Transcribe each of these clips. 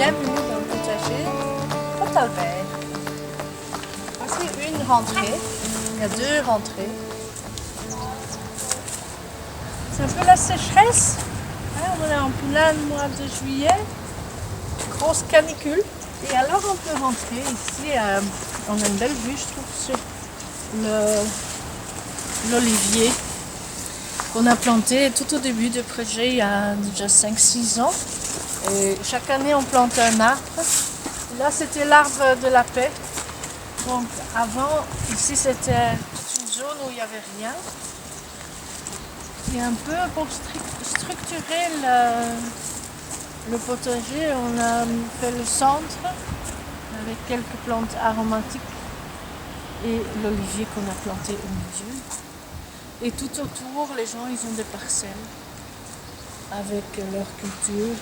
Bienvenue dans le potager Potalbert. Voici une rentrée. Il y a 2 rentrées. C'est un peu la sécheresse. Hein, on est en plein mois de juillet. Grosse canicule. Et alors on peut rentrer ici. On a une belle vue, je trouve, sur l'olivier qu'on a planté tout au début du projet il y a déjà 5-6 ans. Et chaque année on plante un arbre. Là c'était l'arbre de la paix. Donc avant, ici c'était toute une zone où il n'y avait rien. Et un peu pour structurer le potager, on a fait le centre avec quelques plantes aromatiques et l'olivier qu'on a planté au milieu. Et tout autour, les gens ils ont des parcelles avec leur culture.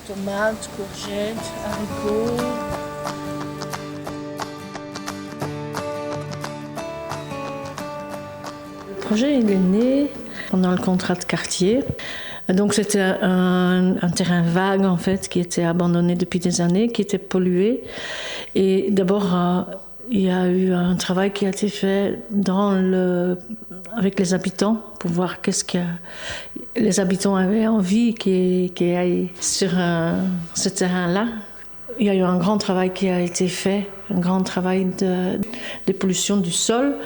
Tomates, courgettes, haricots. Le projet il est né pendant le contrat de quartier. Donc c'était un terrain vague en fait qui était abandonné depuis des années, qui était pollué. Et d'abord il y a eu un travail qui a été fait avec les habitants pour voir qu'est-ce que les habitants avaient envie qu'il y ait sur ce terrain-là. Il y a eu un grand travail qui a été fait, un grand travail de dépollution du sol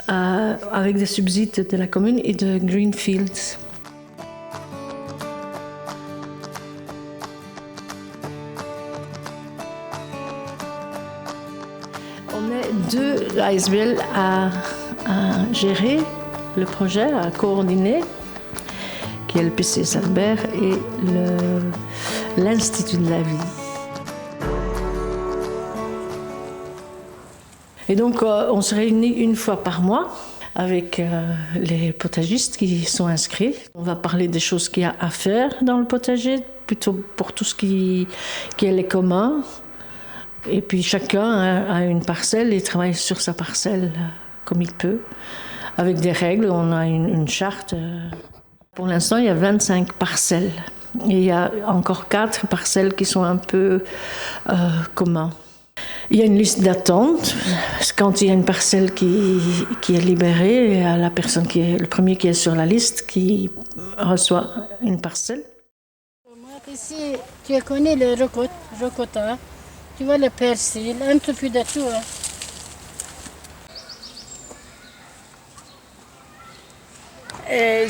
avec des subsides de la commune et de Greenfields. On est 2 ASBL à gérer le projet, à coordonner, qui est le PC Salbert et l'Institut de la vie. Et donc on se réunit une fois par mois avec les potagistes qui sont inscrits. On va parler des choses qu'il y a à faire dans le potager, plutôt pour tout ce qui est les communs. Et puis chacun a une parcelle et travaille sur sa parcelle comme il peut. Avec des règles, on a une charte. Pour l'instant, il y a 25 parcelles. Et il y a encore 4 parcelles qui sont un peu communs. Il y a une liste d'attente. Quand il y a une parcelle qui est libérée, il y a la personne le premier qui est sur la liste qui reçoit une parcelle. Ici, tu connais le ricotta, tu vois le persil, un peu plus de tout. Hein.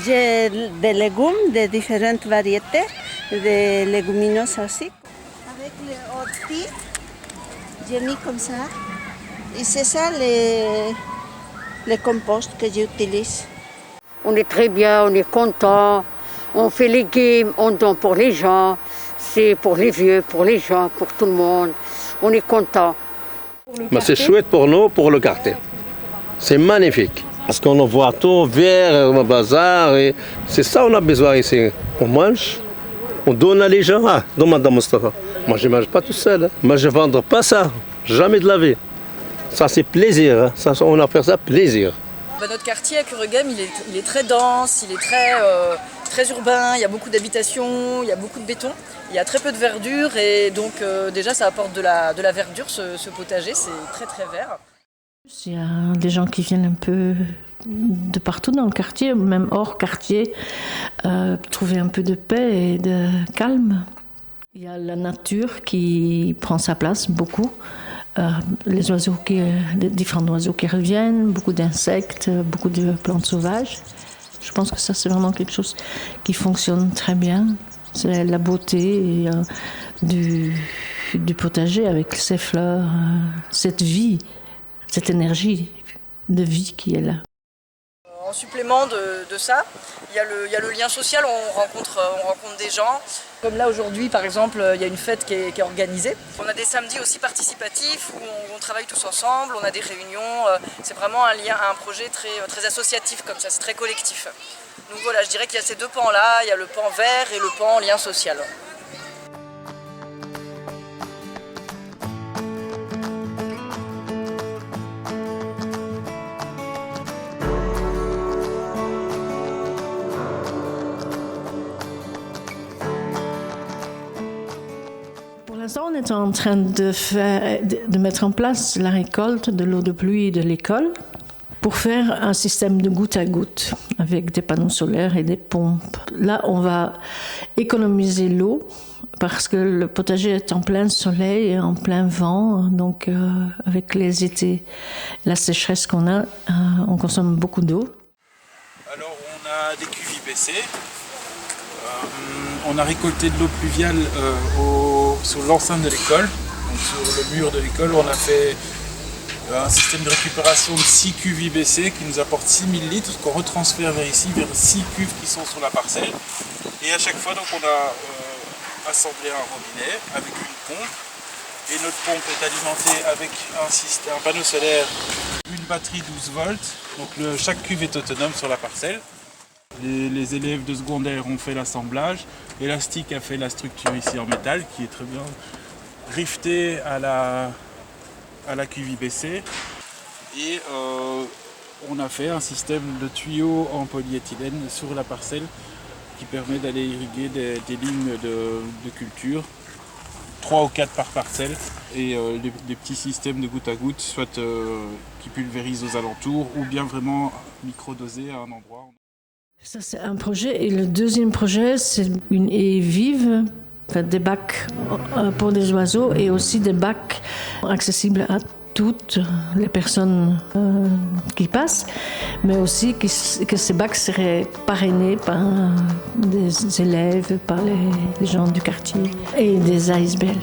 J'ai des légumes de différentes variétés, des légumineuses aussi. Avec les orties, j'ai mis comme ça. Et c'est ça les composts que j'utilise. On est très bien, on est content, on fait les légumes, on donne pour les gens, c'est pour les vieux, pour les gens, pour tout le monde. On est content. C'est chouette pour nous, pour le quartier. C'est magnifique. Parce qu'on en voit tout vert au bazar. Et c'est ça qu'on a besoin ici. On mange, on donne à les gens. Ah, donne Madame Mustafa. Moi, je ne mange pas tout seul. Hein. Moi, je ne vendrai pas ça. Jamais de la vie. Ça, c'est plaisir. Hein. Ça, on a fait ça plaisir. Notre quartier à Kuregem, il est très dense, il est très urbain, il y a beaucoup d'habitations, il y a beaucoup de béton, il y a très peu de verdure et donc déjà ça apporte de la verdure ce potager, c'est très très vert. Il y a des gens qui viennent un peu de partout dans le quartier, même hors quartier, trouver un peu de paix et de calme. Il y a la nature qui prend sa place beaucoup. Les oiseaux différents oiseaux qui reviennent, beaucoup d'insectes, beaucoup de plantes sauvages. Je pense que ça, c'est vraiment quelque chose qui fonctionne très bien. C'est la beauté du potager avec ses fleurs, cette vie, cette énergie de vie qui est là. En supplément de ça, il y a le lien social, on rencontre des gens. Comme là aujourd'hui par exemple, il y a une fête qui est organisée. On a des samedis aussi participatifs où on travaille tous ensemble, on a des réunions. C'est vraiment un projet très associatif comme ça, c'est très collectif. Donc voilà, je dirais qu'il y a ces 2 pans-là, il y a le pan vert et le pan lien social. l'instant, on est en train de mettre en place la récolte de l'eau de pluie de l'école pour faire un système de goutte à goutte avec des panneaux solaires et des pompes. Là, on va économiser l'eau parce que le potager est en plein soleil et en plein vent. Donc, avec les étés, la sécheresse qu'on a, on consomme beaucoup d'eau. Alors, on a des cuves IBC. On a récolté de l'eau pluviale sur l'enceinte de l'école. Donc, sur le mur de l'école, on a fait un système de récupération de 6 cuves IBC qui nous apporte 6000 litres qu'on retransfère vers ici, vers 6 cuves qui sont sur la parcelle. Et à chaque fois, donc, on a assemblé un robinet avec une pompe. Et notre pompe est alimentée avec un panneau solaire, une batterie 12 volts. Donc chaque cuve est autonome sur la parcelle. Les élèves de secondaire ont fait l'assemblage. Elastic a fait la structure ici en métal qui est très bien rivetée à la cuve IBC. Et on a fait un système de tuyaux en polyéthylène sur la parcelle qui permet d'aller irriguer des lignes de culture, 3 ou 4 par parcelle, et des petits systèmes de goutte à goutte, soit qui pulvérisent aux alentours, ou bien vraiment micro-dosés à un endroit. Ça, c'est un projet. Et le deuxième projet, c'est une haie vive, des bacs pour des oiseaux et aussi des bacs accessibles à toutes les personnes qui passent, mais aussi que ces bacs seraient parrainés par des élèves, par les gens du quartier et des ASBL.